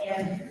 Yeah.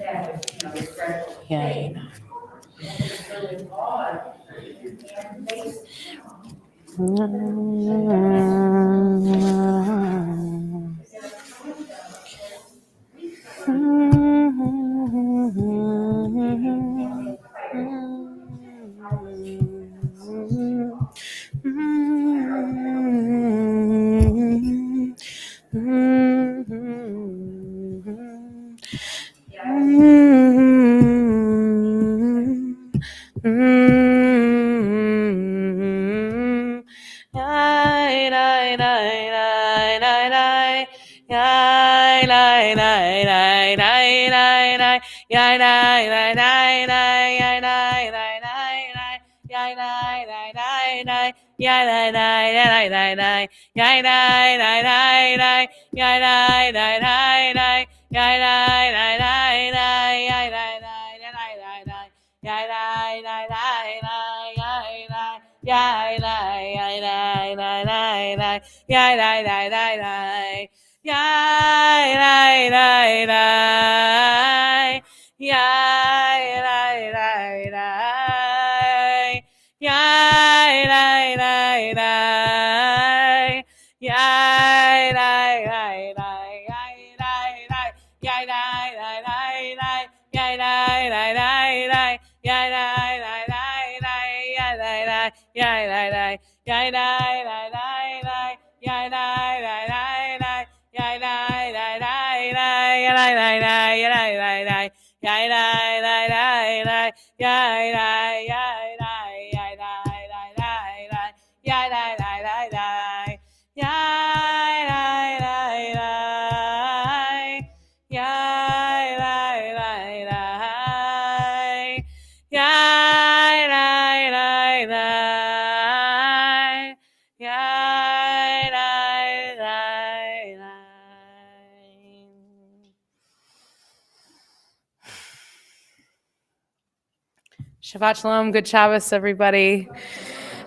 Shabbat Shalom, good Shabbos, everybody.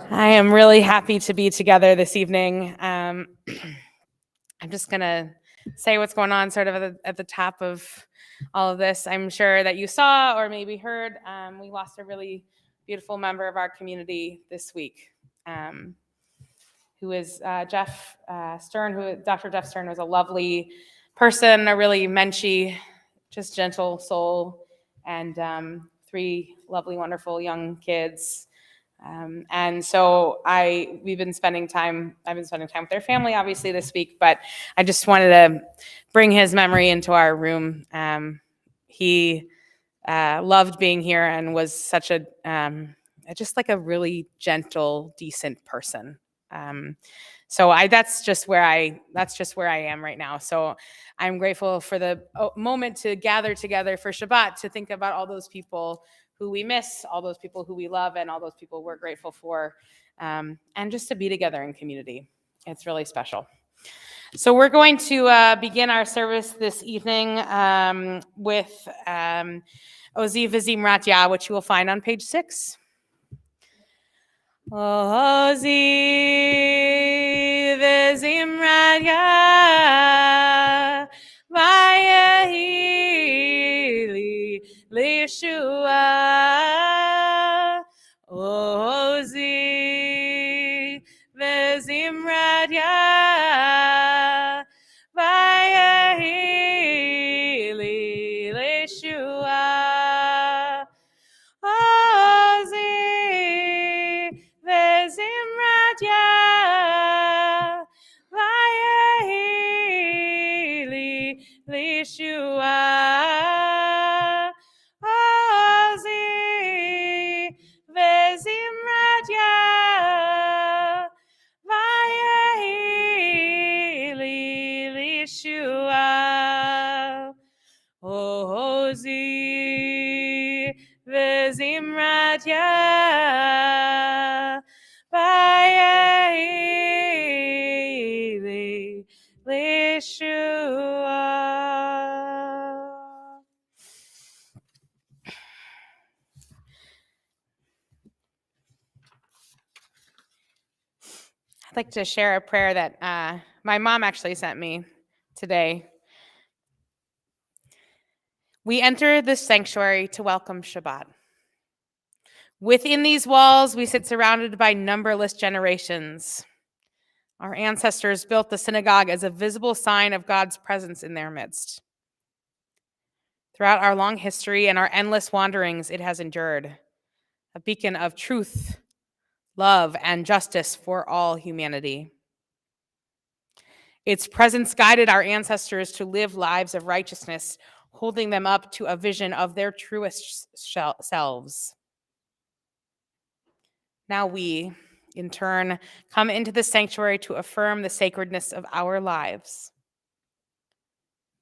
I am really happy to be together this evening. I'm just going to say what's going on sort of at the top of all of this. I'm sure that you saw or maybe heard, we lost a really beautiful member of our community this week, who is Jeff Stern. Dr. Jeff Stern was a lovely person, a really menschy, just gentle soul, and 3 lovely, wonderful young kids. And so I've been spending time with their family, obviously, this week, but I just wanted to bring his memory into our room. He loved being here and was such just like a really gentle, decent person. So that's just where I am right now. So I'm grateful for the moment to gather together for Shabbat, to think about all those people who we miss, all those people who we love, and all those people we're grateful for, and just to be together in community. It's really special. So we're going to begin our service this evening with Ozi V'Zimrat Yah, which you will find on page 6. Ozi V'Zimrat Yah, Vayehi li Lishua. Ozi V'Zimrat Yah, Vayehi li Lishua. Ozi V'Zimrat Yah, Vayehi li Lishua. Ozi V'Zimrat Yah, Vayehi li Lishua. Ozi V'Zimrat Yah, Vayehi li Lishua. I'd like to share a prayer that my mom actually sent me today. We enter this sanctuary to welcome Shabbat. Within these walls, we sit surrounded by numberless generations. Our ancestors built the synagogue as a visible sign of God's presence in their midst. Throughout our long history and our endless wanderings, it has endured, a beacon of truth, love, and justice for all humanity. Its presence guided our ancestors to live lives of righteousness, holding them up to a vision of their truest selves. Now we, in turn, come into the sanctuary to affirm the sacredness of our lives.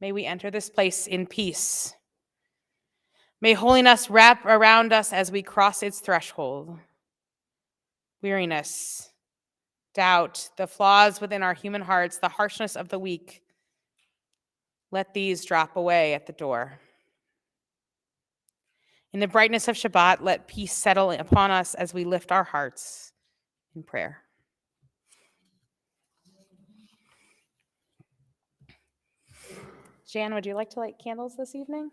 May we enter this place in peace. May holiness wrap around us as we cross its threshold. Weariness, doubt, the flaws within our human hearts, the harshness of the weak, let these drop away at the door. In the brightness of Shabbat, let peace settle upon us as we lift our hearts in prayer. Jan, would you like to light candles this evening?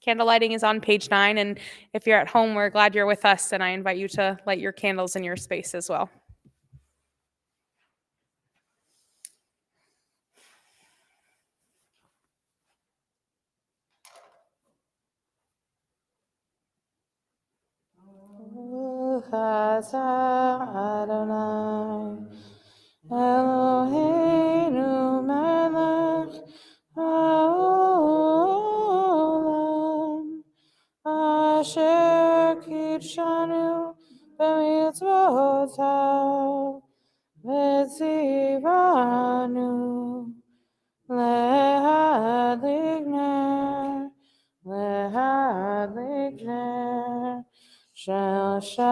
Candle lighting is on page 9, and if you're at home, we're glad you're with us, and I invite you to light your candles in your space as well. Adonai, Eloheinu melech haolam, asher kitshanu b'mitzvotav v'tzivanu lehadlik ner shel Shabbat.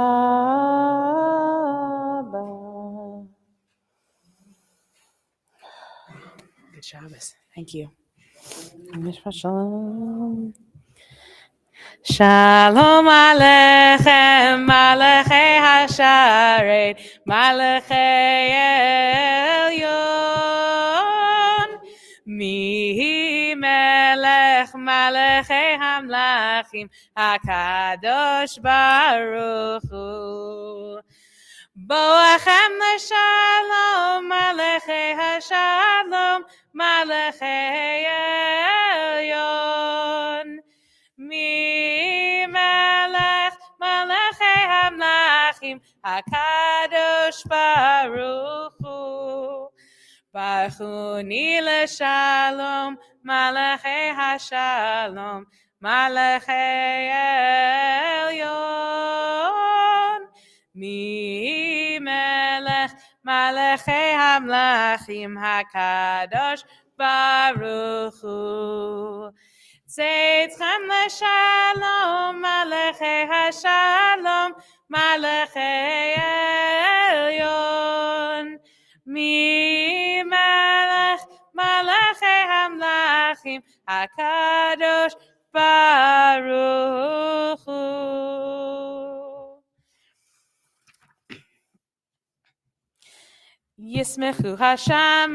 Good Shabbos. Thank you. Shalom. Shalom Aleichem, Malachei Hasharet, Malachei Elyon. Mi Melech, Malachei Hamlachim, HaKadosh Baruch Hu. Boachem l'shalom, Malachei Hashalom, Malachei Elyon. Mi melech malachei hamlachim HaKadosh Baruch Hu. Baruchuni l'shalom malachei hashalom malachei elyon. Mi melech malachei hamlachim HaKadosh Baruch Hu. Tzeitzchem l'shalom, malachei hashalom, malachei elyon. Mi melech, malachei hamlachim, HaKadosh Baruch Hu. Yismechu hashamayim,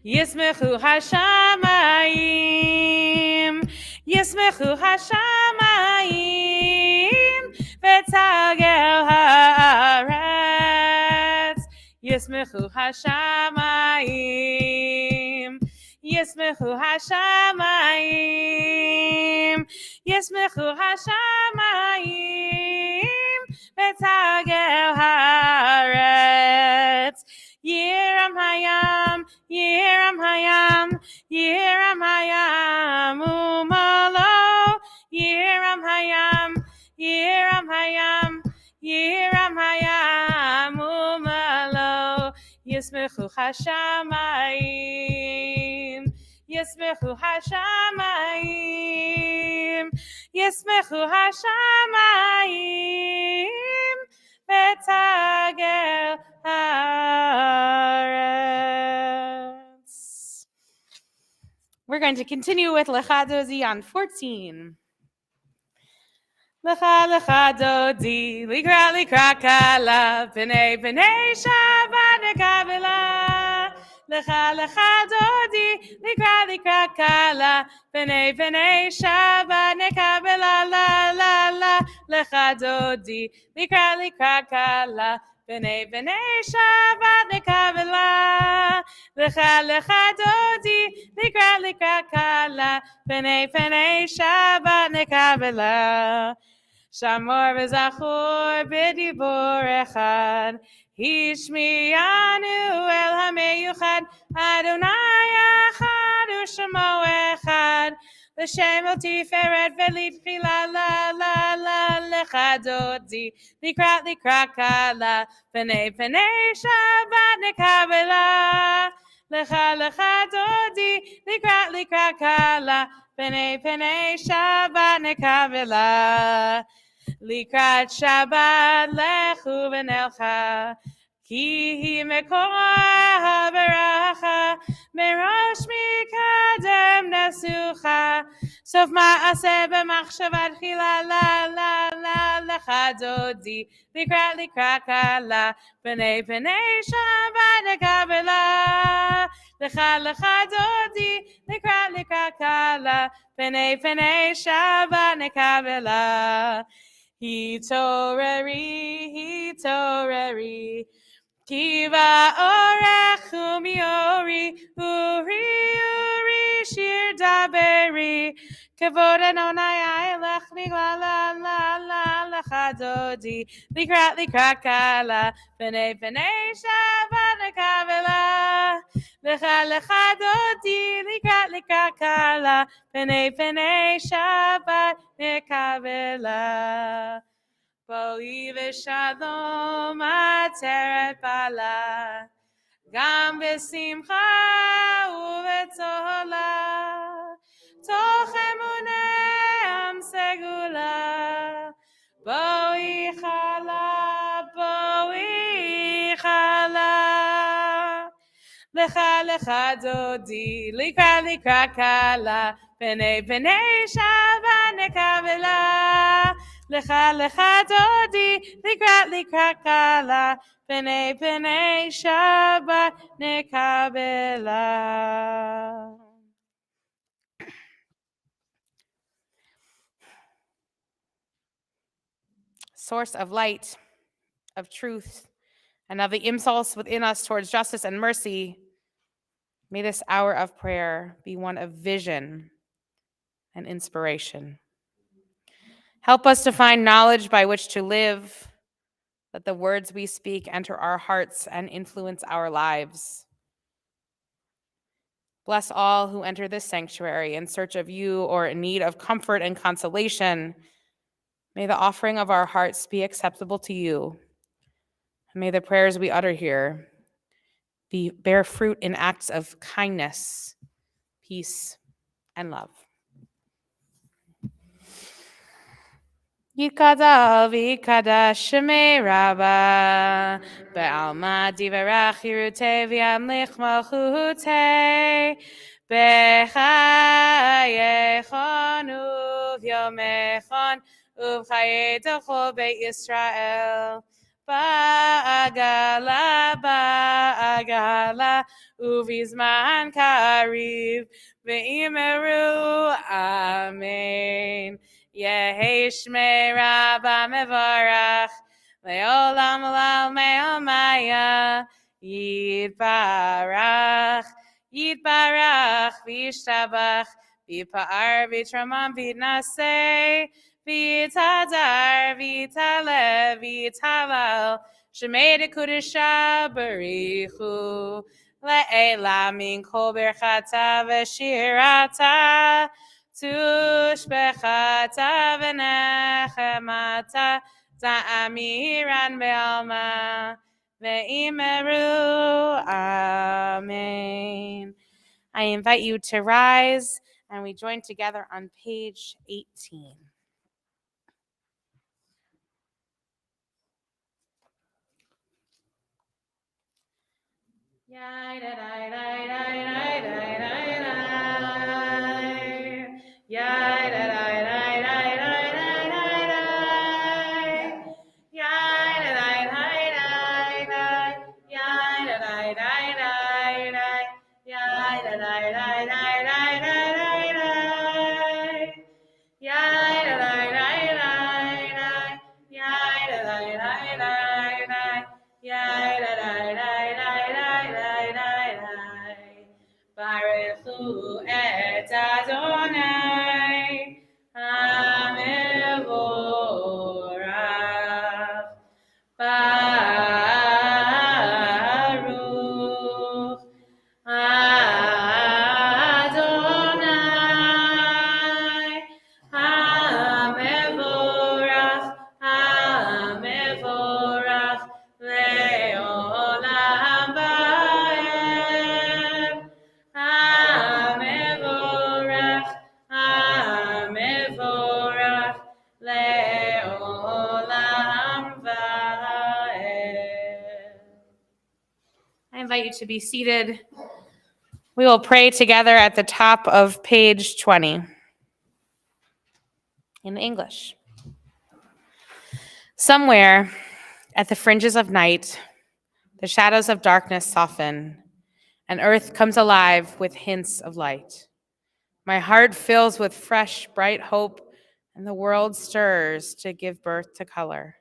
Yismechu hashamayim, Yismechu hashamayim, v'tagel haaretz. Yismechu hashamayim, Yismechu hashamayim, Yismechu hashamayim, v'tagel haaretz. Yiram hayam, Yiram hayam, Yiram hayam, umalo. Yiram hayam, Yiram hayam, Yiram hayam, umalo. Yismechu hashamayim, Yismechu hashamayim, Yismechu hashamayim, v'tagel haaretz. We're going to continue with Lecha Dodi on 14. Lecha lecha dodi, likra kala, b'nei Shabbat nekabela. Lecha lecha dodi, likra kala, B'nei Shabbat nekabela la la la. Lecha dodi, likra kala, B'nei Shabbat nekabela. Lecha dodi, likra kala, B'nei Shabbat nekabela. Shamor v'zachor b'dibur echad, Hishmiyanu el hameyuchad, Adonai echad u'shemo echad, L'shem el tiferet v'litchila la la la lecha dodi, likra kala, B'nei Shabbat nekabela. Lecha dodi, likra kala, B'nei Shabbat nekabela. Likrat Shabbat lechu v'nelcha, ki hi mekor haberacha, merosh mikadem nesucha, sof ma'aseh b'machshavat chila la la la lecha dodi, likra kala, B'nei Shabbat nekabela. Lecha dodi, likra kala, B'nei Shabbat nekabela. Hitoreri, Kiva orech umiori, uri, shir daberi, Kavod Adonai ailech migla la la la lecha dodi, likra kala, B'nei Shabbat nekabela. Lecha dodi, likra kala, B'nei Shabbat nekabela. Boi v'shalom ateret bala, Gam v'simcha u'v'tzola, Toch emunei am segula, Boi chala, Lecha dodi, likra kala, B'nei Shabbat nekabela. Lecha dodi, likra kala, B'nei Shabbat nekabela. Source of light, of truth, and of the impulse within us towards justice and mercy, may this hour of prayer be one of vision and inspiration. Help us to find knowledge by which to live, that the words we speak enter our hearts and influence our lives. Bless all who enter this sanctuary in search of you or in need of comfort and consolation. May the offering of our hearts be acceptable to you. And may the prayers we utter here bear fruit in acts of kindness, peace, and love. Yikada v'ikada shemei Rabba, Be'alma divarach yirutei v'yamlich malchutei, B'chayechon uv'yomechon, uv'chayei d'chol Beit Yisrael, Ba'agala, uv'izman kariv, V'imeru, Amen. Yehi Shmei Rabba Mevarach, Le'olam Olal Me'omaya, Yitbarach, V'yishtabach, V'yipa'ar, V'yitramam, V'yitnaseh, V'yitadar, V'yitaleh, V'yitalal, Shemei Dekudesha Barichu, Le'ela Min Kol Berchata V'shirata, Tushbechata v'nechemata ta'amiran be'alma ve'imeru. Amen. I invite you to rise and we join together on page 18. et Adonai HaMevorach. Baruch Adonai HaMevorach, HaMevorach le'olam va'ed. HaMevorach, HaMevorach le'olam va'ed. I invite you to be seated. We will pray together at the top of page 20 in English. Somewhere at the fringes of night, the shadows of darkness soften, and earth comes alive with hints of light. My heart fills with fresh, bright hope, and the world stirs to give birth to color.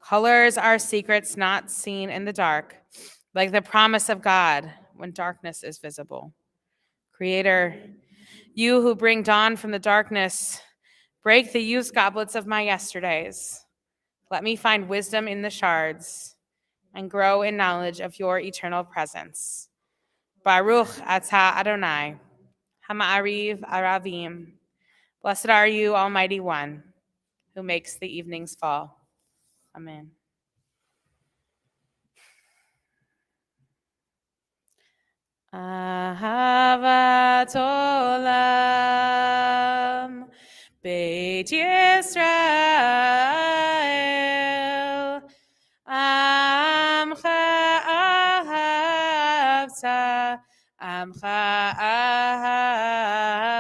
Colors are secrets not seen in the dark, like the promise of God when darkness is visible. Creator, you who bring dawn from the darkness, break the used goblets of my yesterdays. Let me find wisdom in the shards and grow in knowledge of your eternal presence. Baruch atah Adonai, Hama'ariv Aravim. Blessed are you, Almighty One, who makes the evenings fall. Amen. Ahavat olam, Beit Yisrael, Amcha ahavta, Amcha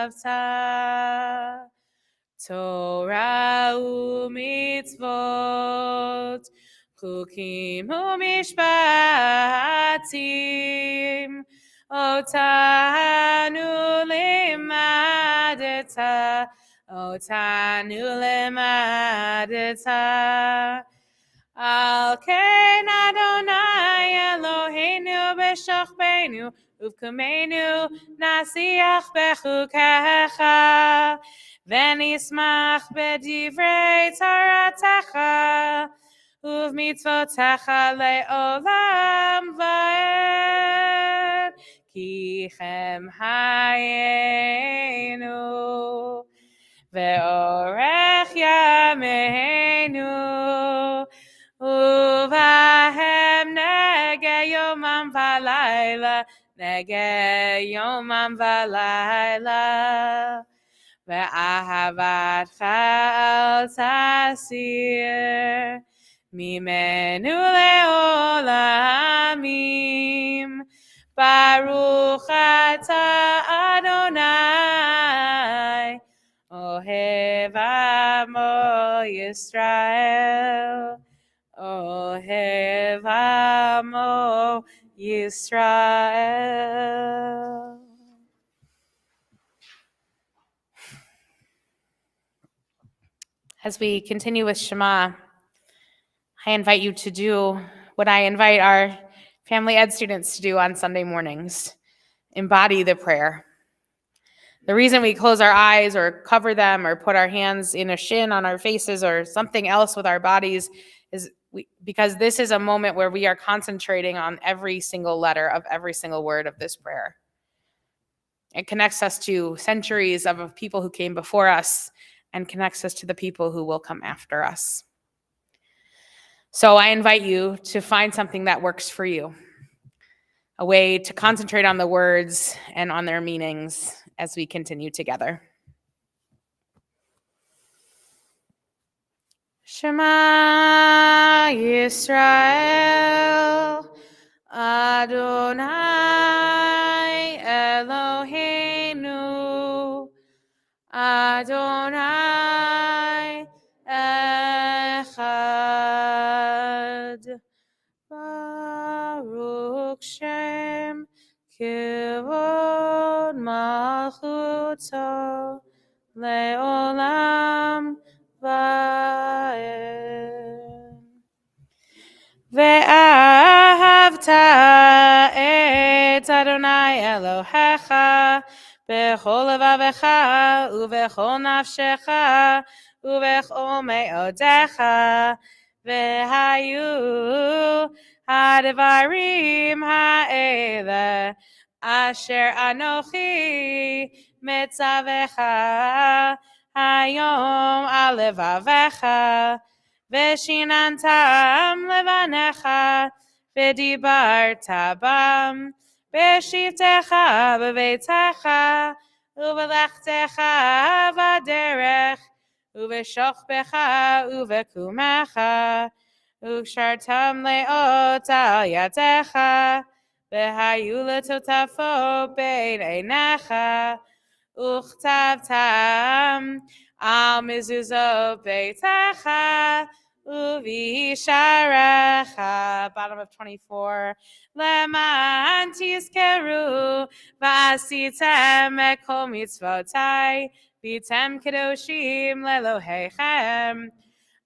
ahavta, Torah u'mitzvot, Chukim u'mishpatim, Otanu limadeta, Otanu limadeta. Al ken Adonai Eloheinu b'shachbenu, uv'kumenu nasiach bechukecha, v'nismach b'divrei taratecha, uv'mitzvotecha le'olam va'ed. Ki chem hayenu ve'orech yameinu uvahem nege yomam v'layla, nege yomam v'layla, ve'ahavatcha al tasir mimenu le'olamim. Baruch atah Adonai, Ohev Amo Yisrael, Ohev Amo Yisrael. As we continue with Shema, I invite you to do what I invite our family ed students to do on Sunday mornings. Embody the prayer. The reason we close our eyes or cover them or put our hands in a shin on our faces or something else with our bodies is because this is a moment where we are concentrating on every single letter of every single word of this prayer. It connects us to centuries of people who came before us and connects us to the people who will come after us. So I invite you to find something that works for you, a way to concentrate on the words and on their meanings as we continue together. Shema Yisrael, Adonai Eloheinu, Adonai Echad. Baruch Shem Kivod Malchuto Leolam Va'ed. Ve'ahavta et Adonai Elohecha bechol levavecha uvechol nafshecha uvechol meodecha v'hayu ha'devarim ha'ele asher anochi metzavecha hayom al levavecha v'shinantam levanecha v'dibarta bam b'shivtecha b'beitecha uvelechtecha v'derech uv'shochbecha uv'kumecha u'kshartam le'ot al yadecha v'hayu letotafo bein einecha uchtavtam al mezuzot beitecha uvisharecha. Bottom of 24. Leman tizkeru v'asitem et kol mitzvotai v'tem kedoshim lelohechem.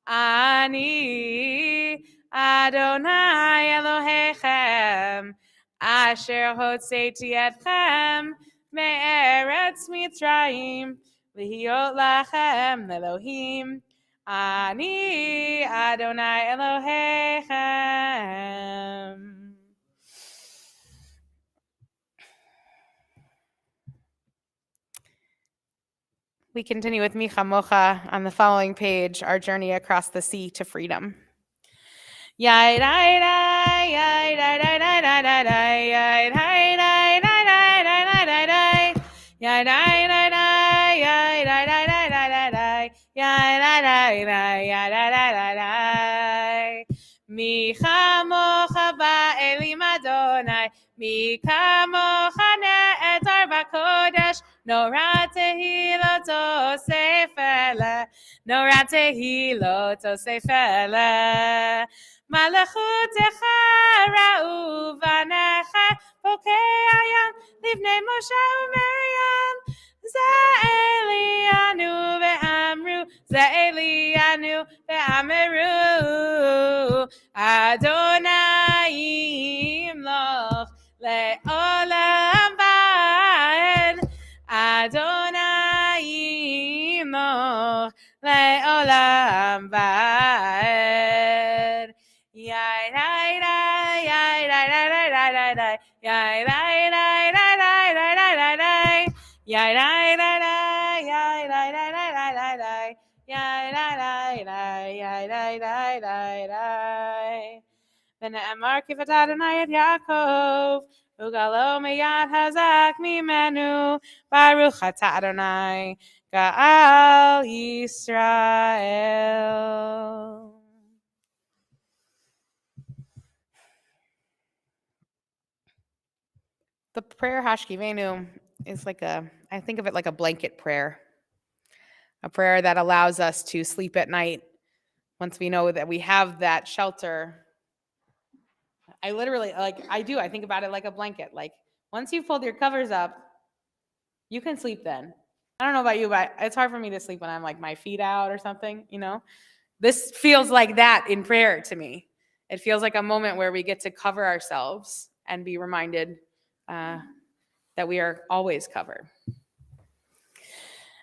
Ani Adonai Elohechem asher hotzeiti etchem me'eretz Mitzrayim v'hiot lachem Elohim. Ani Adonai Elohechem. We continue with Micha Mocha on the following page, our journey across the sea to freedom. Mi chamocha ba'elim Adonai, mi kamocha ne'etar b'kodesh, nora tehilot osefele, nora tehilot osefele. Malachutecha ra'u v'anecha, bokei ayam, livnei Moshe u'Miriam, Za'elianu ve'amru, Za'elianu ve'ameru, Adonai imloch le'olam va'ed, Adonai imloch le'olam va'ed. Yai dai dai yai dai dai dai dai dai dai yai dai dai dai dai dai dai dai dai yai dai dai dai yai dai dai dai dai dai dai yai dai dai dai yai dai dai dai dai. V'ne'emar kivat Adonai et Yaakov ugalo miyad hazak mimenu baruch ata Adonai ga'al Yisrael. The prayer Hashkivenu is I think of it like a blanket prayer, a prayer that allows us to sleep at night once we know that we have that shelter. I literally, I think about it like a blanket. Like once you've pulled your covers up, you can sleep then. I don't know about you, but it's hard for me to sleep when I'm like my feet out or something, This feels like that in prayer to me. It feels like a moment where we get to cover ourselves and be reminded that we are always covered.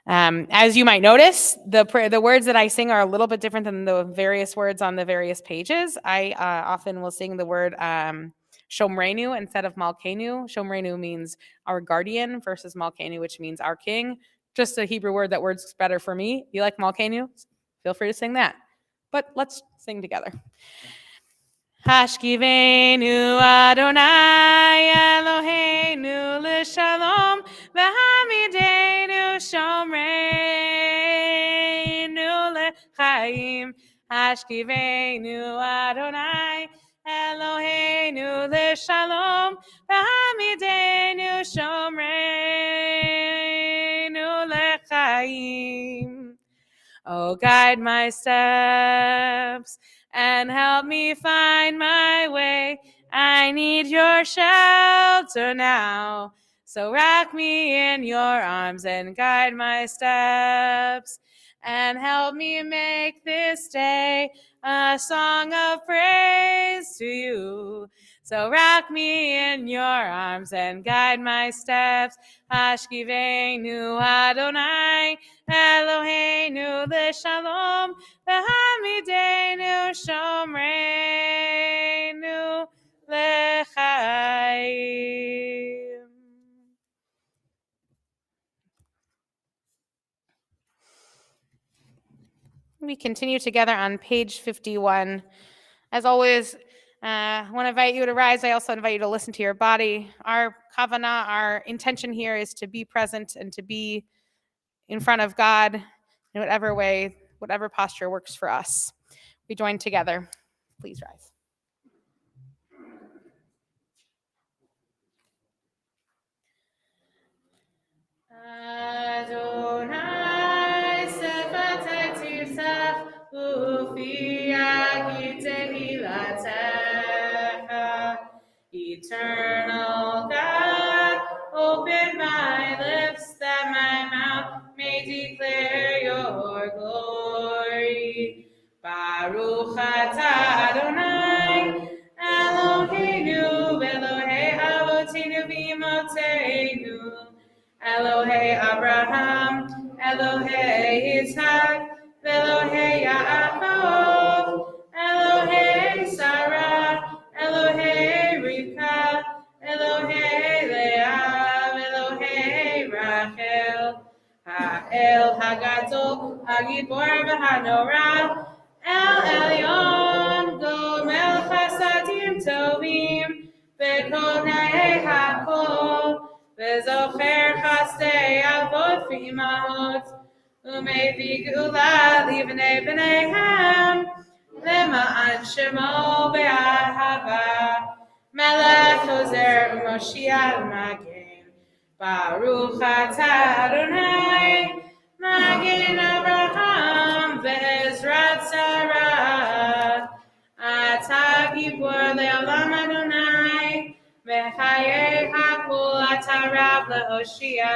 As you might notice, the words that I sing are a little bit different than the various words on the various pages. I often will sing the word Shomrenu instead of Malkenu. Shomrenu means our guardian versus Malkenu, which means our king. Just a Hebrew word that works better for me. You like Malkenu? Feel free to sing that. But let's sing together. Hashkivenu Adonai Eloheinu l'shalom v'hamidenu shomreinu l'chaim. Hashkivenu Adonai Eloheinu l'shalom v'hamidenu shomreinu l'chaim. Oh, guide my steps and help me find my way. I need your shelter now. So wrap me in your arms and guide my steps and help me make this day a song of praise to you. So rock me in your arms and guide my steps. Hashkiveinu Adonai, Eloheinu l'shalom, v'hamidenu shomreinu l'chaim. We continue together on page 51. As always, I want to invite you to rise. I also invite you to listen to your body. Our kavanah, our intention here is to be present and to be in front of God in whatever way, whatever posture works for us. We join together. Please rise. Adonai sefatek tirsach ufi tehilatecha. Eternal God, open my lips that my mouth may declare your glory. Baruch atah Adonai, Eloheinu, Elohei Avotinu v'Imotzeinu. Elohei Abraham, Elohei Yitzhak, Elohei Yaakov, Elohei Sarah, Elohei Rivka, Elohei Leah, Elohei Rachel, Ha'el Hagadol, Hagibor v'Hanora, El Elyon, Gomel Chasadim Tovim, V'kol Naei Hakol, V'zocher chasdei avot v'imahot, u'mevii geula livnei b'neihem, למען שמו באהבה, מלך עוזר ומושיע ומגן. ברוך אתה אדוני, מגן אברהם ועזרת שרה. אתה גיבור לעולם אדוני, בחיי הכל אתה רב להושיע.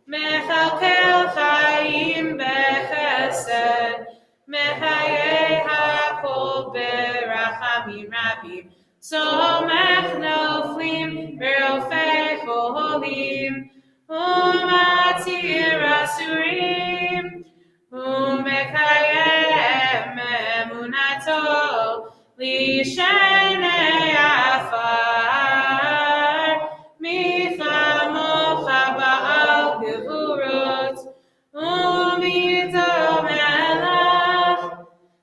מכלכל חיים בחסד, מחיי הכל ברחמים רבים. סומך נופלים ורופא חולים, ומתיר אסורים, ומקיים אמונתו לשני עפר. מי כמוך בעל גבורות, ומיתו מלך,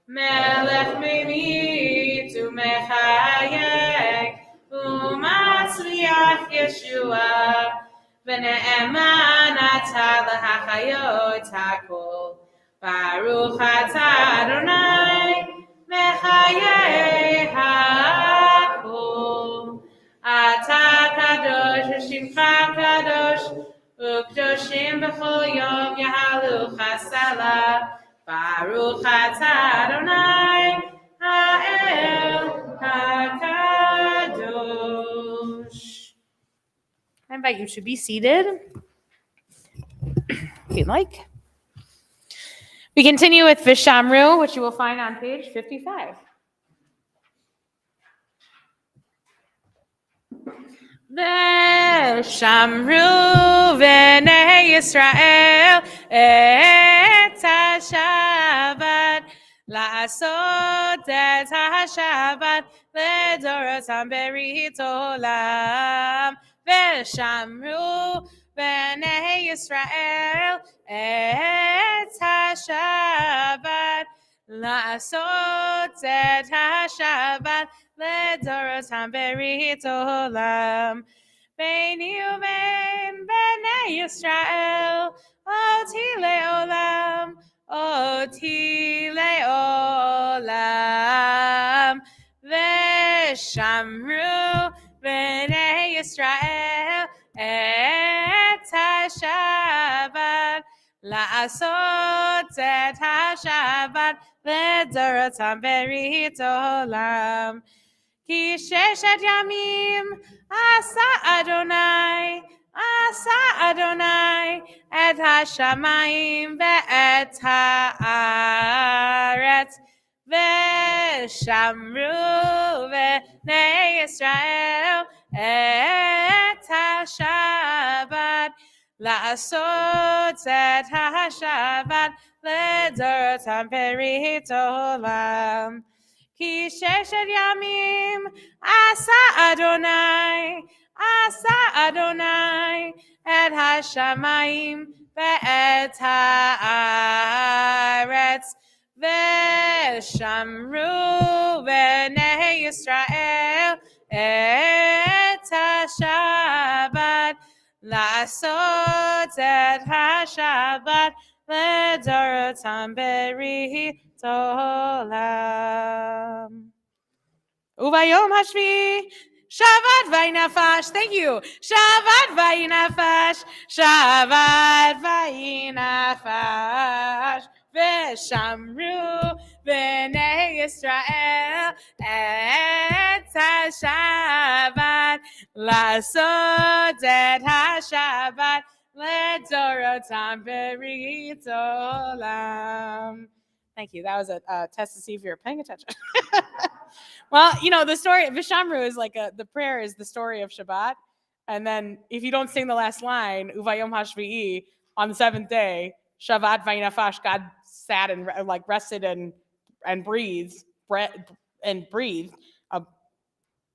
מלך ממית ומחייק, ומצליח ישועה, ונאמן אתה להחיות הכל. ברוך אתה אדוני, מחיי הכל. אתה קדוש ושמך קדוש, וקדושים בכל יום יהללוך סלה. ברוך אתה אדוני, האל הקדוש. I invite you to be seated, if you'd like. We continue with Vishamru, which you will find on page 55. Vishamru v'nei Yisrael et ha-Shabbat, לעשות את השבת לדורותם ברית עולם. ושמרו בני ישראל את השבת, לעשות את השבת לדורותם ברית עולם. ביני ובין בני ישראל אותי לעולם, אותי לעולם. ושמרו בני ישראל את השבת, לעשות את השבת לדורותם ברית עולם. כי ששת ימים עשה אדוני את השמיים ואת הארץ, ושמרו בני ישראל את השבת, לעשות את השבת לדורותם ברית עולם. כי 6 ימים עשה אדוני את השמיים ואת הארץ, ושמרו בני ישראל את השבת, לעשות את השבת לדורותם ברית עולם. וביום השביעי שבת וינפש, thank you, שבת וינפש, שבת וינפש, ושמרו בני ישראל את השבת, לעשות את השבת לדורותם ברית עולם. Thank you. That was a test to see if you're paying attention. Well, you know, the story of Vishamru is like the prayer is the story of Shabbat. And then if you don't sing the last line, Uvayom Hashvi'i, on the 7th day, Shabbat Vayinafash, God sat and like rested and breathed, a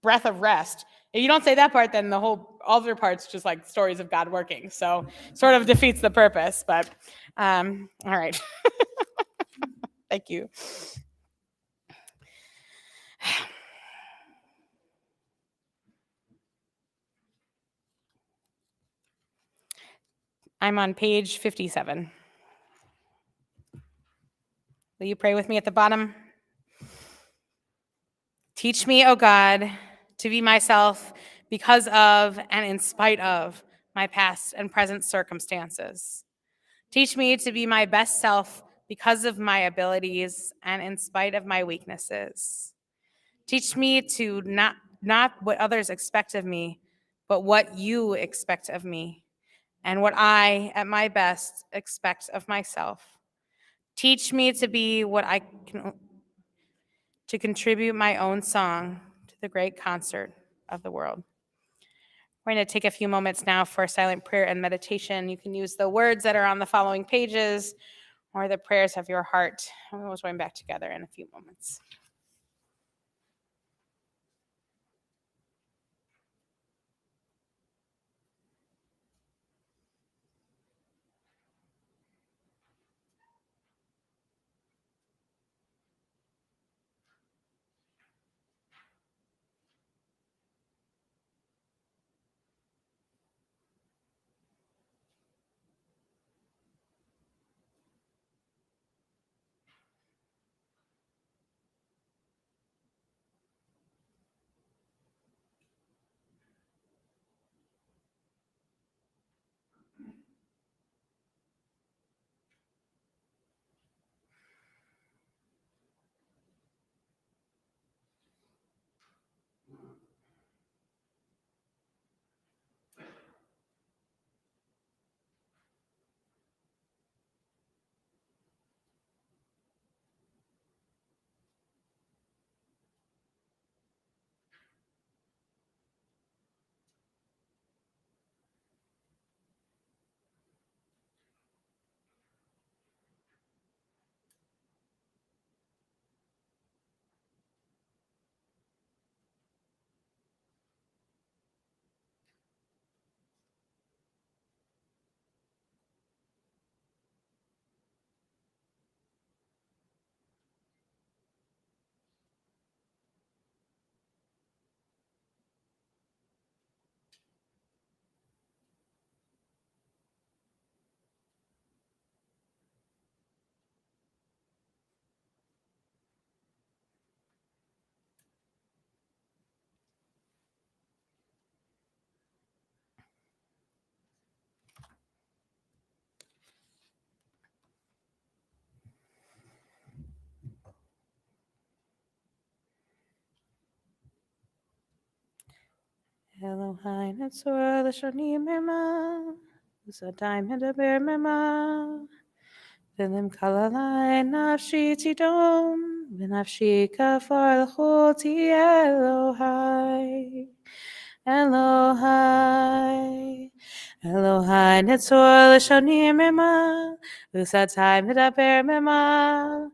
breath of rest. If you don't say that part, then all other parts just like stories of God working. So sort of defeats the purpose, but all right. Thank you. I'm on page 57. Will you pray with me at the bottom? Teach me, O God, to be myself because of and in spite of my past and present circumstances. Teach me to be my best self because of my abilities and in spite of my weaknesses. Teach me to not what others expect of me, but what you expect of me, and what I, at my best, expect of myself. Teach me to be what I can, to contribute my own song to the great concert of the world. We're going to take a few moments now for silent prayer and meditation. You can use the words that are on the following pages or the prayers of your heart. And we'll join back together in a few moments. Elohai Netzor L'Shonim Ema Usatai medaber mema. Vilim kalalai nafshi tidom. V'nafshi kafar l'choti Elohai. Elohai. Elohai netzor l'shonim mema. Usatai medaber mema.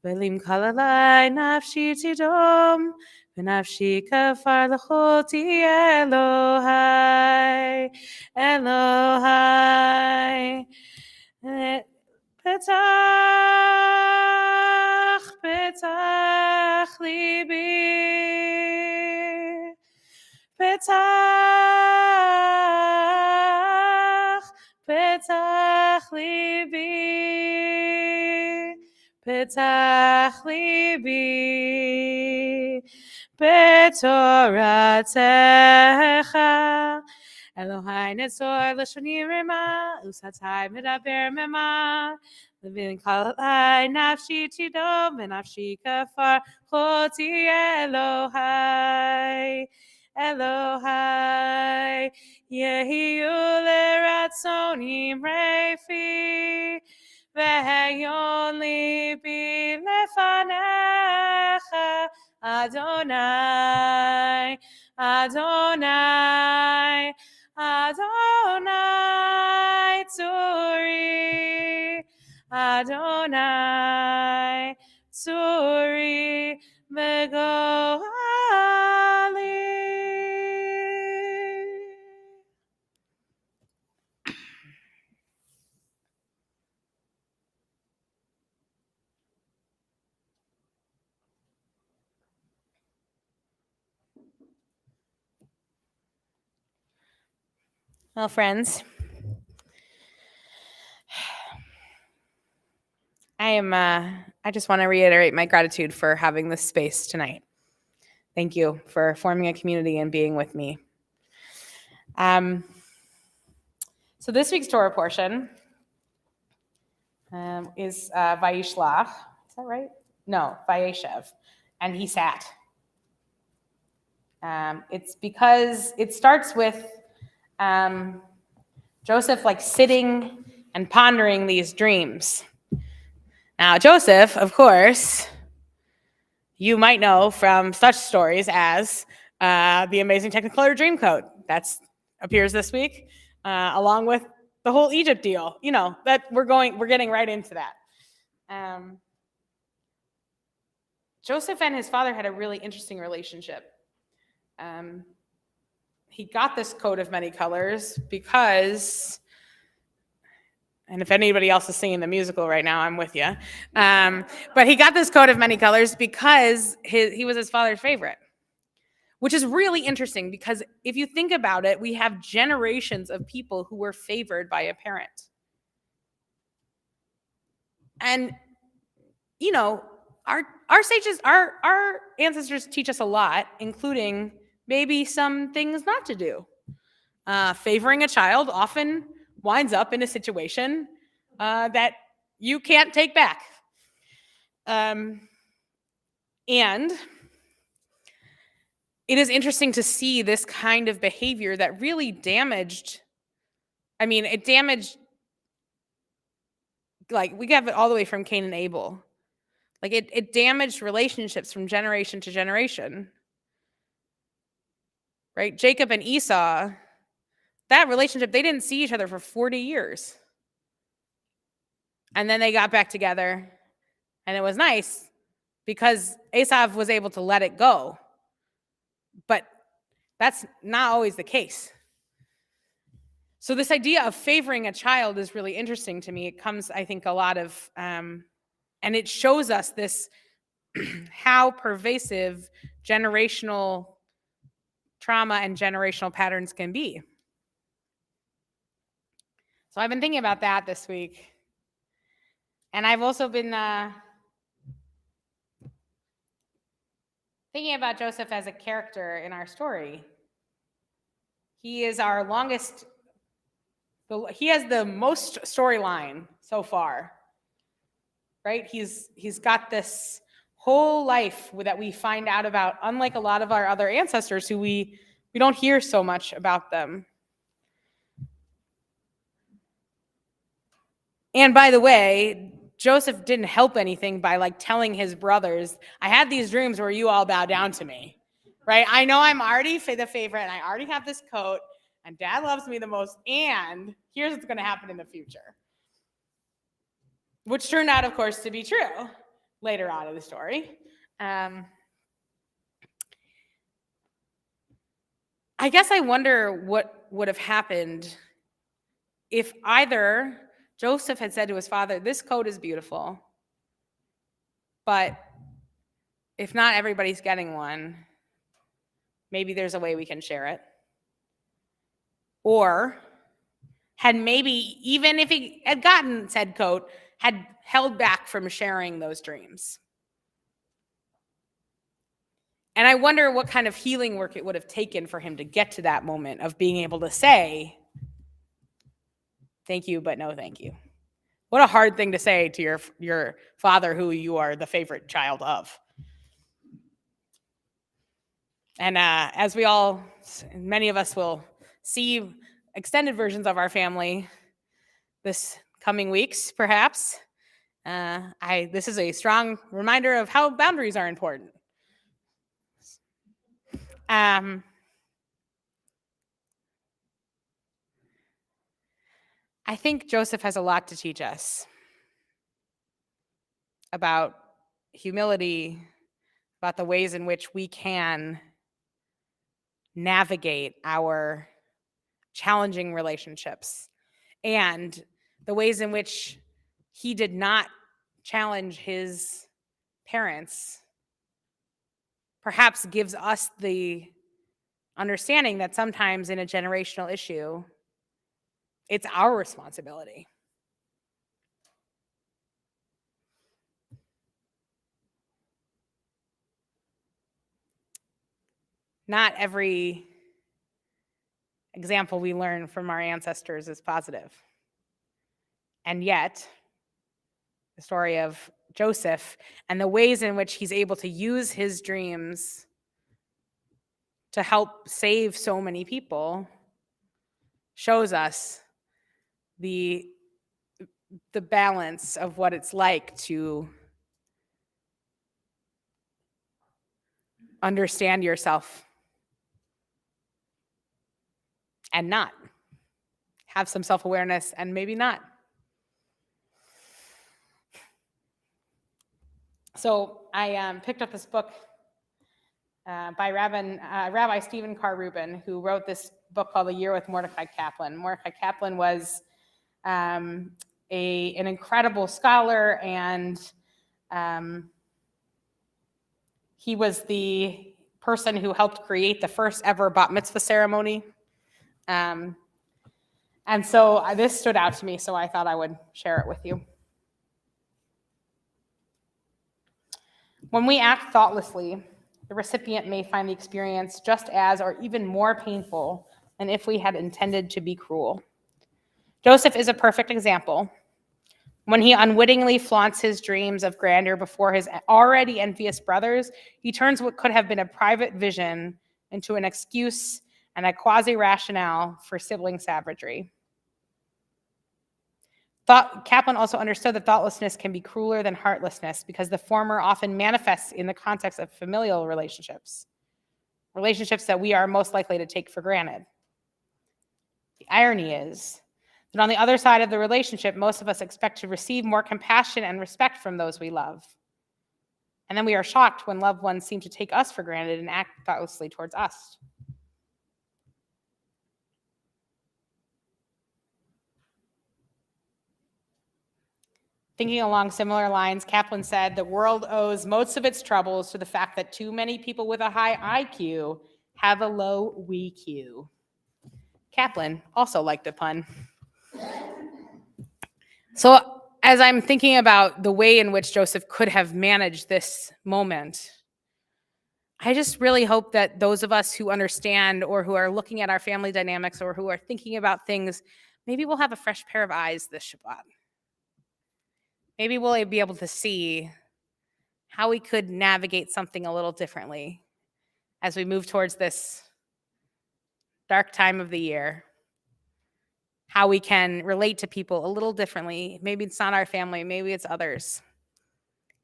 Vilim kalalai nafshi tidom. V'nafshi kafar l'choti Elohai. Elohai. Petach, petach libi. Petach, petach libi. Petach libi. Betoratecha. Elohai netzor l'shonim rema. Usatai medaber mema. Living kalai nafshi tidom v'nafshi kafar choti Elohai. Elohai. Yehiyu leratzonim refi. Ve'yon libi lefanecha. Adonai. Adonai. Adonai Tzuri. Adonai Tzuri Megoali. Well, friends, I just want to reiterate my gratitude for having this space tonight. Thank you for forming a community and being with me. So this week's Torah portion is Vayishlach. Is that right? No, Vayeshev. And he sat. It's because it starts with Joseph sitting and pondering these dreams. Now, Joseph, of course, you might know from such stories as the Amazing Technicolor Dreamcoat that appears this week, along with the whole Egypt deal. You know that we're getting right into that. Joseph and his father had a really interesting relationship. He got this coat of many colors because, and if anybody else is singing the musical right now, I'm with you. But he got this coat of many colors because he was his father's favorite, which is really interesting because if you think about it, we have generations of people who were favored by a parent. And, you know, our sages, our ancestors teach us a lot, including maybe some things not to do. Favoring a child often winds up in a situation that you can't take back. And it is interesting to see this kind of behavior that really damaged, it damaged, we have it all the way from Cain and Abel. It damaged relationships from generation to generation. Right? Jacob and Esau, that relationship, they didn't see each other for 40 years. And then they got back together, and it was nice because Esau was able to let it go. But that's not always the case. So this idea of favoring a child is really interesting to me. It comes, I think, a lot of, and it shows us this, how pervasive generational trauma and generational patterns can be. So I've been thinking about that this week. And I've also been thinking about Joseph as a character in our story. He is our longest, he has the most storyline so far, right? He's got this whole life that we find out about, unlike a lot of our other ancestors who we don't hear so much about them. And by the way, Joseph didn't help anything by like telling his brothers, I had these dreams where you all bow down to me, right? I know I'm already the favorite and I already have this coat and dad loves me the most. And here's what's going to happen in the future, which turned out, of course, to be true later on in the story. I guess I wonder what would have happened if either Joseph had said to his father, this coat is beautiful, but if not everybody's getting one, maybe there's a way we can share it. Or had maybe, even if he had gotten said coat, had held back from sharing those dreams. And I wonder what kind of healing work it would have taken for him to get to that moment of being able to say, thank you, but no thank you. What a hard thing to say to your father who you are the favorite child of. And as many of us will see extended versions of our family this coming weeks, perhaps, this is a strong reminder of how boundaries are important. I think Joseph has a lot to teach us about humility, about the ways in which we can navigate our challenging relationships, and the ways in which he did not challenge his parents perhaps gives us the understanding that sometimes in a generational issue, it's our responsibility. Not every example we learn from our ancestors is positive. And yet, the story of Joseph and the ways in which he's able to use his dreams to help save so many people shows us the balance of what it's like to understand yourself and not have some self-awareness and maybe not. So I picked up this book by Rabbi Stephen Carr Rubin, who wrote this book called A Year with Mordecai Kaplan. Mordecai Kaplan was an incredible scholar, and he was the person who helped create the first ever bat mitzvah ceremony. And so this stood out to me, so I thought I would share it with you. When we act thoughtlessly, the recipient may find the experience just as or even more painful than if we had intended to be cruel. Joseph is a perfect example. When he unwittingly flaunts his dreams of grandeur before his already envious brothers, he turns what could have been a private vision into an excuse and a quasi-rationale for sibling savagery. Kaplan also understood that thoughtlessness can be crueler than heartlessness because the former often manifests in the context of familial relationships that we are most likely to take for granted. The irony is that on the other side of the relationship, most of us expect to receive more compassion and respect from those we love. And then we are shocked when loved ones seem to take us for granted and act thoughtlessly towards us. Thinking along similar lines, Kaplan said, the world owes most of its troubles to the fact that too many people with a high IQ have a low WQ. Kaplan also liked a pun. So as I'm thinking about the way in which Joseph could have managed this moment, I just really hope that those of us who understand or who are looking at our family dynamics or who are thinking about things, maybe we'll have a fresh pair of eyes this Shabbat. Maybe we'll be able to see how we could navigate something a little differently as we move towards this dark time of the year. how we can relate to people a little differently. Maybe it's not our family, maybe it's others.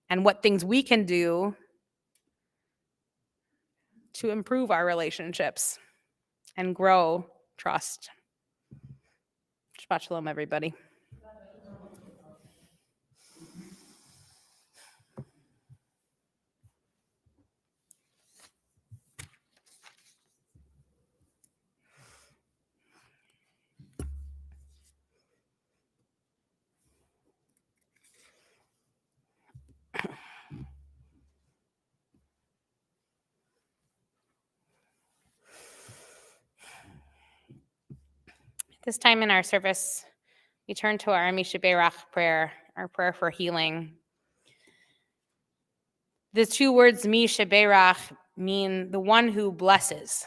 And what things we can do to improve our relationships and grow trust. Shabbat shalom, everybody. This time in our service, we turn to our Mishaberach prayer, our prayer for healing. The two words Mishaberach mean the one who blesses.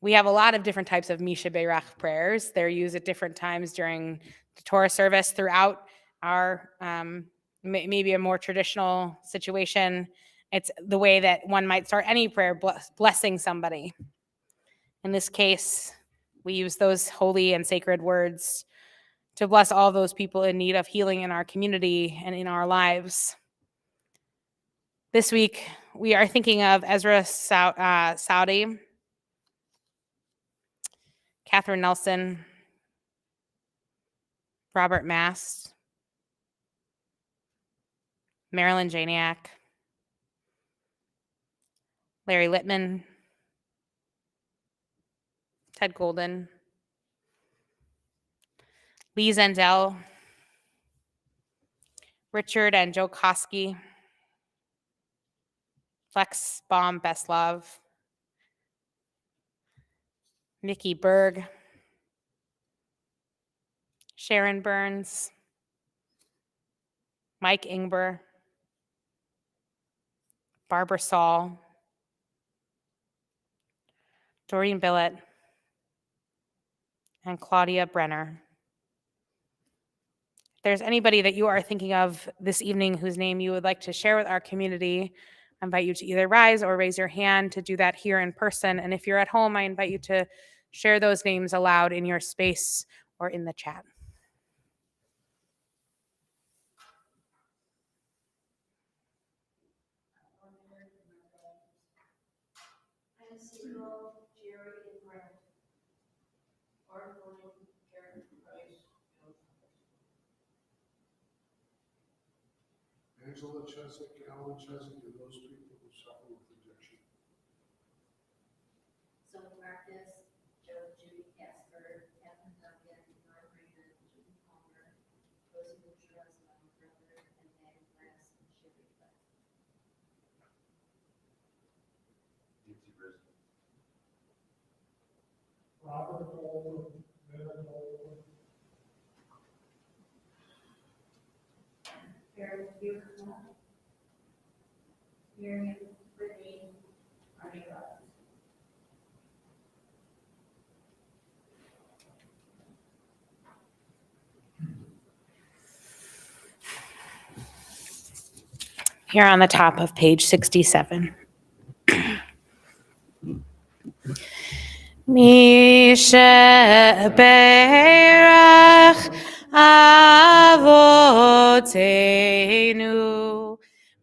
We have a lot of different types of Mishaberach prayers. They're used at different times during the Torah service throughout our maybe a more traditional situation. It's the way that one might start any prayer, blessing somebody. In this case, we use those holy and sacred words to bless all those people in need of healing in our community and in our lives. This week, we are thinking of Ezra Saudi, Catherine Nelson, Robert Mast, Marilyn Janiak, Larry Littman, Ted Golden, Lee Zendel, Richard and Joe Koski, Lex Baum Beslov, Nikki Berg, Sharon Burns, Mike Ingber, Barbara Saul, Doreen Billett, and Claudia Brenner. If there's anybody that you are thinking of this evening whose name you would like to share with our community, I invite you to either rise or raise your hand to do that here in person. And if you're at home, I invite you to share those names aloud in your space or in the chat. Angela Cheswick, Alan Cheswick, and those people who suffer with addiction. So Marcus, Judy Casper, Catherine Duncan, Norm Raymond, Judy Palmer, Rosie Bourgeois, my brother, and Maggie Glass, and Sherry Glass. Robert Baldwin, Mary Baldwin. Mary Buchanan, Miriam Brittany, Arnie Robbins. Here on the top of page 67. Mishaberach Avotenu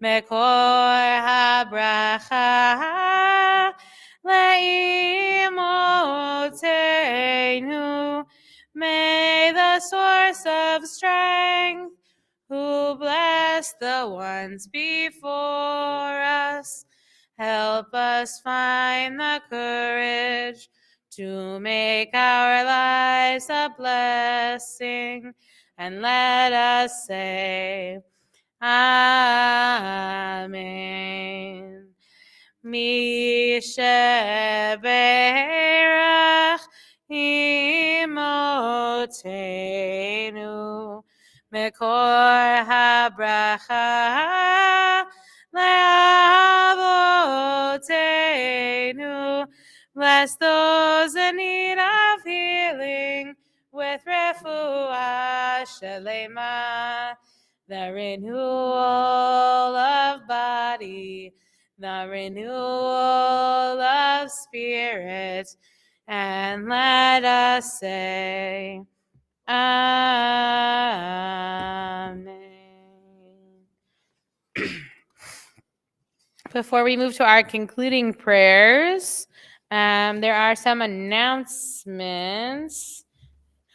Mekor habracha Leimotenu. May the source of strength, who bless the ones before us, help us find the courage to make our lives a blessing, and let us say, Amen. Mishaberach imotenu mekor habracha leavotenu. Bless those in need of healing with refuah shalema, the renewal of body, the renewal of spirit, And let us say, Amen. Before we move to our concluding prayers, there are some announcements.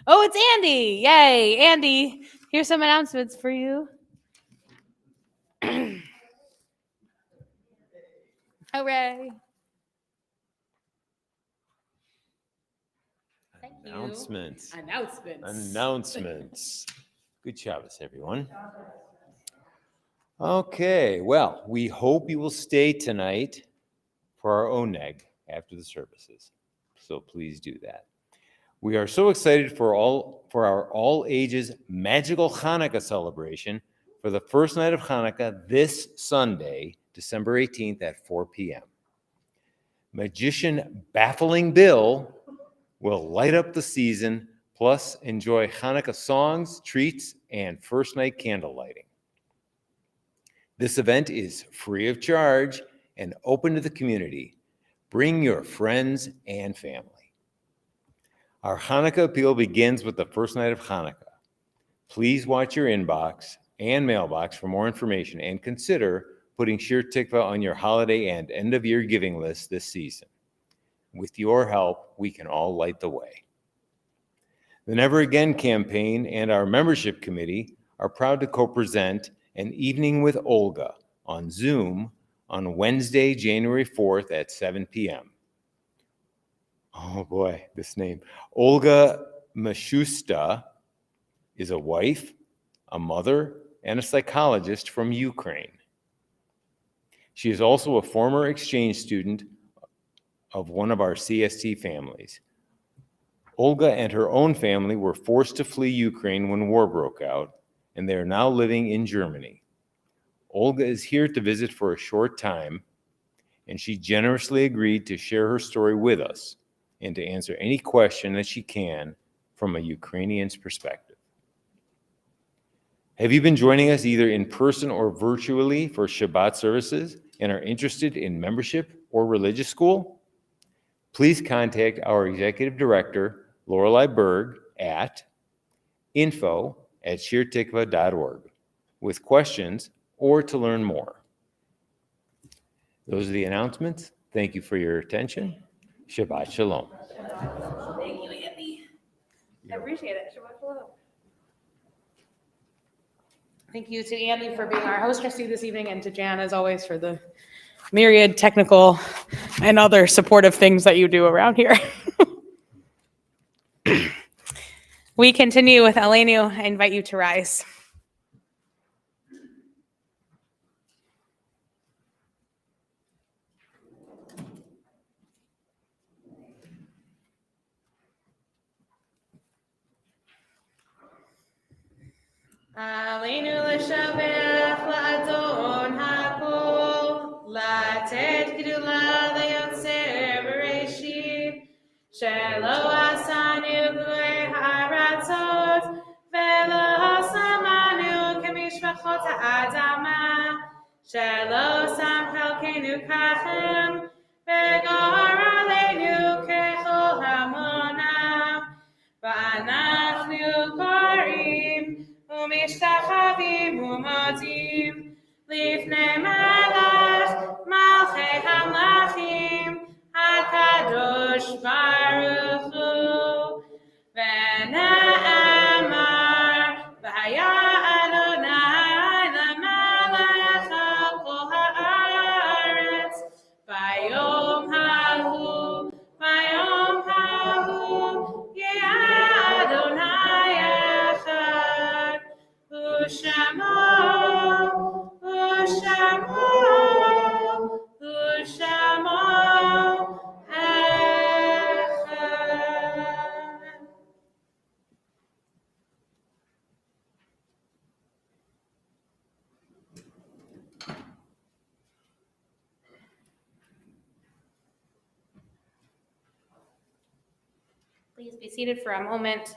Oh, it's Andy. Yay, Andy. Here's some announcements for you. Hooray. Thank you. Announcements. Announcements. Announcements. Good Shabbos, everyone. Okay, well, we hope you will stay tonight for our oneg after the services. So please do that. We are so excited for our all ages magical Hanukkah celebration for the first night of Hanukkah this Sunday, December 18th at 4 p.m. Magician Baffling Bill will light up the season, plus enjoy Hanukkah songs, treats, and first night candle lighting. This event is free of charge and open to the community. Bring your friends and family. Our Hanukkah appeal begins with the first night of Hanukkah. Please watch your inbox and mailbox for more information and consider putting Shir Tikva on your holiday and end-of-year giving list this season. With your help, we can all light the way. The Never Again campaign and our membership committee are proud to co-present an evening with Olga on Zoom on Wednesday, January 4th at 7 p.m. Oh boy, this name. Olga Mashusta is a wife, a mother, and a psychologist from Ukraine. She is also a former exchange student of one of our CST families. Olga and her own family were forced to flee Ukraine when war broke out, and they are now living in Germany. Olga is here to visit for a short time, and she generously agreed to share her story with us and to answer any question that she can from a Ukrainian's perspective. Have you been joining us either in person or virtually for Shabbat services and are interested in membership or religious school? Please contact our executive director, Lorelei Berg, at info@shirtikva.org with questions or to learn more. Those are the announcements. Thank you for your attention. Shabbat Shalom. Thank you, Andy. I appreciate it. Shabbat shalom. Thank you to Andy for being our host trustee this evening, and to Jan, as always, for the myriad technical and other supportive things that you do around here. We continue with Elenu. I invite you to rise. Aleinu l'shavech la'adon hakol, latet gdula le'yotzer bereshit, shelo asanu gvurei haratzot, velo samanu kemishpachot ha'adama, shelo sam chalkenu kachem, v'gar aleinu kechol hamonam, v'anachnu korim, ומשתחווים ומודים לפני מלך מלכי המלכים הקדוש ברוך הוא ונאמר והיה אדוני למלך על כל הארץ ביום ההוא יהיה אדוני אחד Ushamo, Echad. Please be seated for a moment.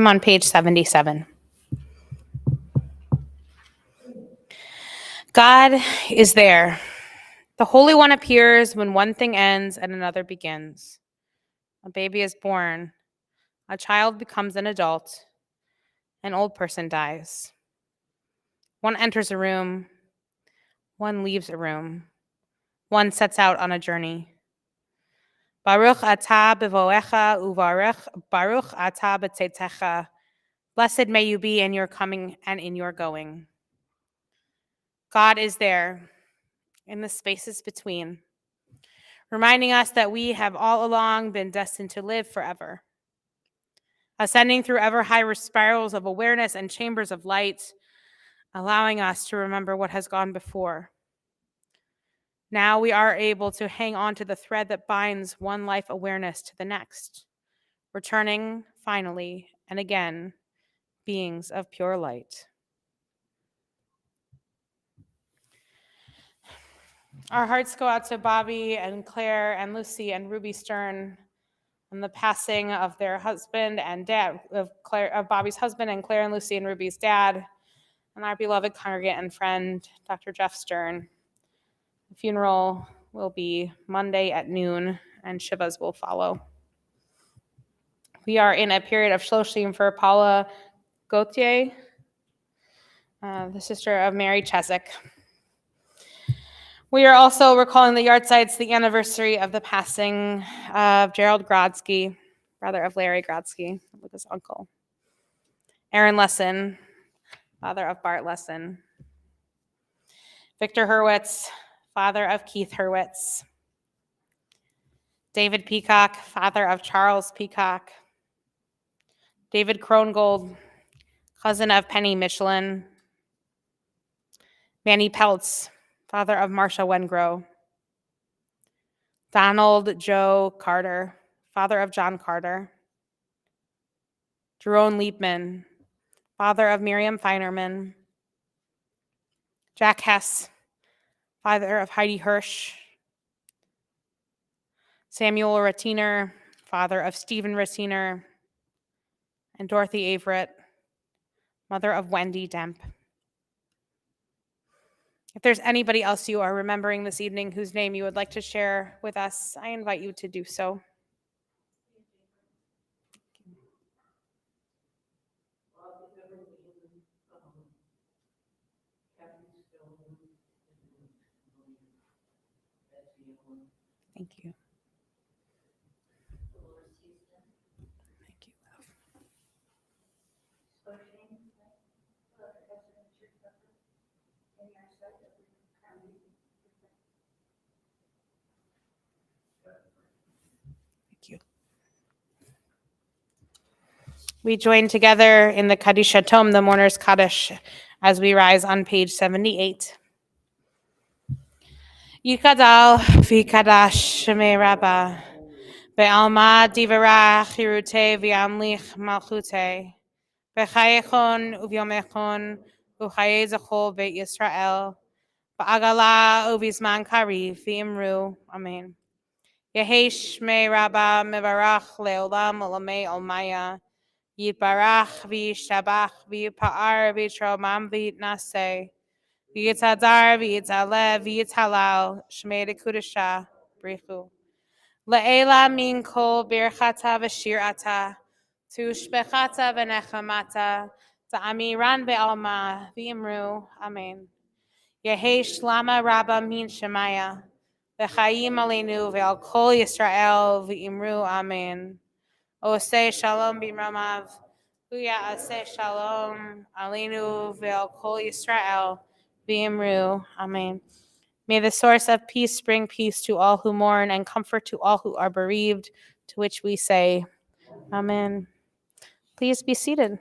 I'm on page 77. God is there. The Holy One appears when one thing ends and another begins. A baby is born. A child becomes an adult. An old person dies. One enters a room. One leaves a room. One sets out on a journey. Baruch atah b'voecha uvarech baruch atah b'tzetecha. Blessed may you be in your coming and in your going. God is there in the spaces between, reminding us that we have all along been destined to live forever. Ascending through ever higher spirals of awareness and chambers of light, allowing us to remember what has gone before. Now we are able to hang on to the thread that binds one life awareness to the next, returning finally and again, beings of pure light. Our hearts go out to Bobby and Claire and Lucy and Ruby Stern on the passing of their husband and dad, of Bobby's husband and Claire and Lucy and Ruby's dad, and our beloved congregant and friend, Dr. Jeff Stern. The funeral will be Monday at noon, and Shivas will follow. We are in a period of Shloshim for Paula Gauthier, the sister of Mary Cheswick. We are also recalling the yardside, the anniversary of the passing of Gerald Grodsky, brother of Larry Grodsky, with his uncle. Aaron Lesson, father of Bart Lesson. Victor Hurwitz, father of Keith Hurwitz. David Peacock, father of Charles Peacock. David Krongold, cousin of Penny Michelin. Manny Peltz, father of Marcia Wengrow. Donald Joe Carter, father of John Carter. Jerome Liebman, father of Miriam Feinerman. Jack Hess, father of Heidi Hirsch. Samuel Ratiner, father of Stephen Ratiner. And Dorothy Averett, mother of Wendy Demp. If there's anybody else you are remembering this evening whose name you would like to share with us, I invite you to do so. Thank you. Thank you. Thank you. We join together in the Kaddish Tom, the mourner's Kaddish, as we rise on page 78. Yikadal v'kadash shemei Rabbah, be'alma divara chirute v'amlich malchute, be'chayechon uvyomechon uchaye zachol beit Yisrael, ba'agala uvizman kari v'imru, amen. Yehesh me Rabbah mevarach leolam olamei olmaya, yitbarach v'yishtabach v'yipa'ar v'yitromam v'yitnaseh, v'yitadar v'yitaleh v'yitalal shmei dekudesha brichu. Le'ela min kol birchata v'shirata, tushbechata v'nechamata, ta'amiran be'alma v'imru, amen. Yehesh lama Rabbah min shemaya, v'chayim aleinu ve'al kol Yisrael v'imru, amen. Oseh shalom b'mramav, huya aseh shalom aleinu ve'al kol Yisrael v'imru, amen. May the source of peace bring peace to all who mourn and comfort to all who are bereaved, to which we say, amen. Please be seated.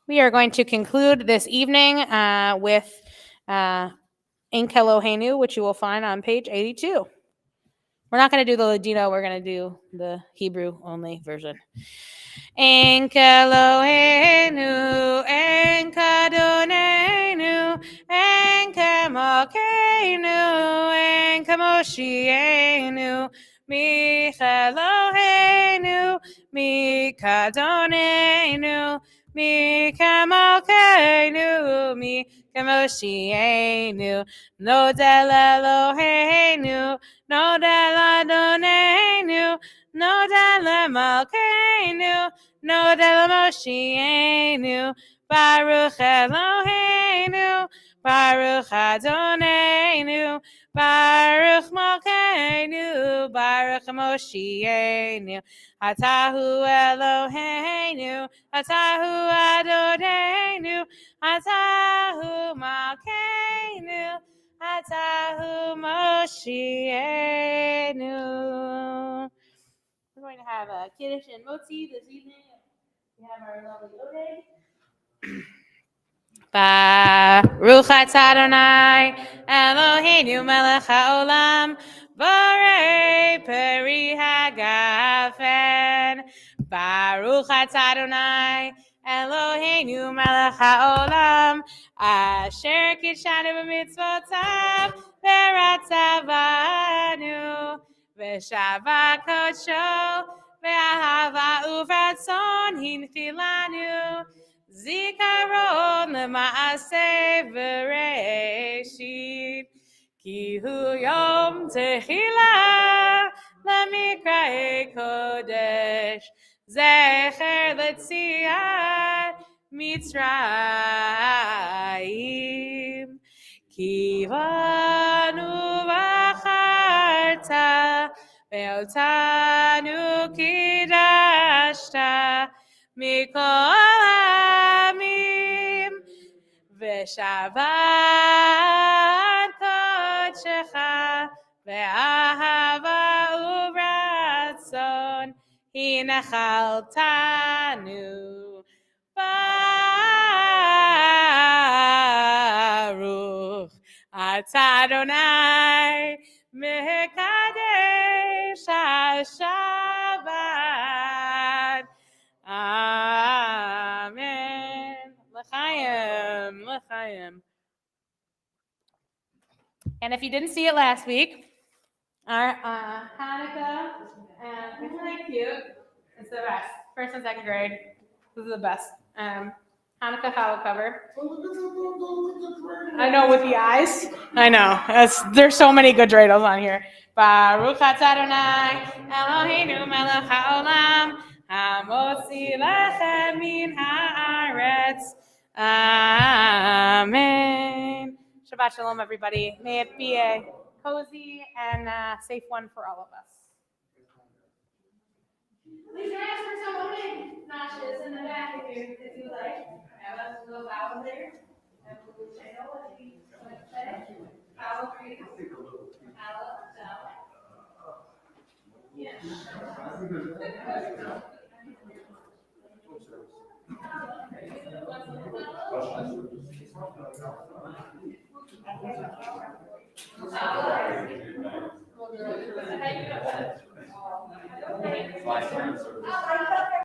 We are going to conclude this evening with Ein Eloheinu, which you will find on page 82. We're not going to do the Ladino, we're going to do the Hebrew only version. Ein Eloheinu, Ein Kadonenu, Ein Kamokeinu, Ein Kamoshienu, mi Eloheinu, mi Kadonenu, mi Kamalkeinu, mi Kamoshienu, Nodel Eloheinu, Nodel Adonenu, Nodel Malkeinu, Nodel Moshienu, Baruch Eloheinu, Baruch Adonenu, Baruch Malkeinu, Baruch Moshienu, Atahu Eloheinu, Atahu Adonenu, Atahu Malkeinu, Atahu Moshienu. We're going to have a Kiddush and Motzi this evening. We have our lovely Ode. Baruch atah Adonai Eloheinu melech haolam borei peri hagafen. Baruch atah Adonai Eloheinu melech haolam asher kidshanu b'mitzvotav v'ratzavanu v'shava kodsho v'ahava uvratzon hinchilanu Zikaron lema'aseh v'reishit ki hu yom tehila lamikra'e kodesh zecher letziat Mitzrayim ki vanu v'acharta ve'otanu kidashta mikol hamim v'shavat kodshecha ve'ahava uratzon hinachaltanu Baruch atah Adonai mekadesh ha-Shabbat. Amen. L'chaim, l'chaim. And if you didn't see it last week, our Hanukkah, it's really cute. It's the best. First and second grade, this is the best. Hanukkah hollow cover. I know with the eyes. I know. There's so many good dreidels on here. Baruch atah Adonai Eloheinu melech haolam hamotzi lechem min haaretz. Amen. Shabbat shalom, everybody. May it be a cozy and safe one for all of us. Please can I ask for some opening notches in the back if you like. Have us go bow there. And we'll say, oh, what do you say? Bow for you. Bow down. Yeah.